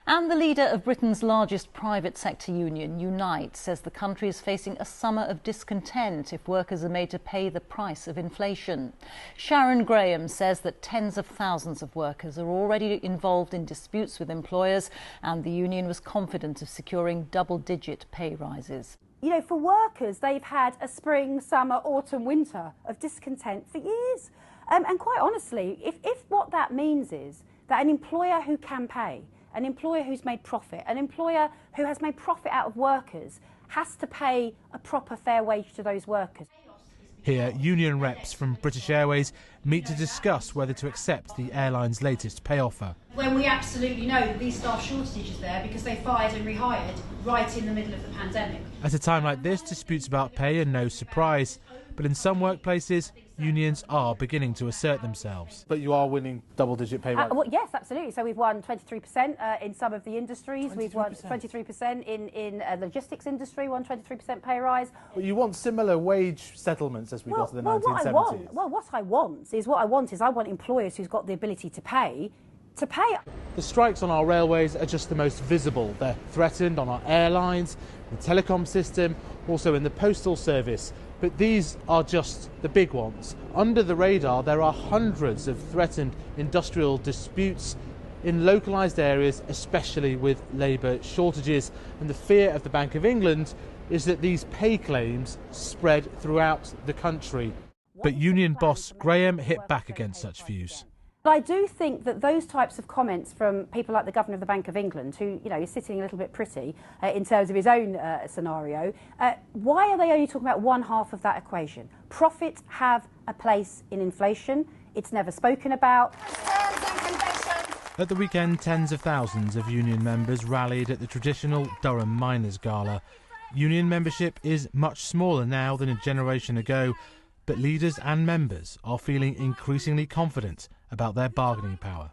And the leader of Britain's largest private sector union, Unite, says the country is facing a summer of discontent if workers are made to pay the price of inflation. Sharon Graham says that tens of thousands of workers are already involved in disputes with employers, and the union was confident of securing double-digit pay rises. You know, for workers, they've had a spring, summer, autumn, winter of discontent for years. And quite honestly, if what that means is that an employer who can pay, an employer who's made profit, an employer who has made profit out of workers has to pay a proper fair wage to those workers. Here, union reps from British Airways meet to discuss whether to accept the airline's latest pay offer. When we absolutely know that these staff shortage is there because they fired and rehired right in the middle of the pandemic. At a time like this, disputes about pay are no surprise. But in some workplaces, unions are beginning to assert themselves. But you are winning double-digit pay rises? Well, yes, absolutely. So we've won 23% in some of the industries. 23%. We've won 23% in logistics industry, won 23% pay rise. But you want similar wage settlements as we got in the 1970s? What I want is I want employers who've got the ability to pay. The strikes on our railways are just the most visible. They're threatened on our airlines, the telecom system, also in the postal service. But these are just the big ones. Under the radar, there are hundreds of threatened industrial disputes in localised areas, especially with labour shortages. And the fear of the Bank of England is that these pay claims spread throughout the country. But union boss Graham hit back against such views. But I do think that those types of comments from people like the Governor of the Bank of England, who is sitting a little bit pretty in terms of his own scenario, why are they only talking about one half of that equation? Profits have a place in inflation. It's never spoken about. At the weekend, tens of thousands of union members rallied at the traditional Durham Miners' Gala. Union membership is much smaller now than a generation ago, but leaders and members are feeling increasingly confident about their bargaining power.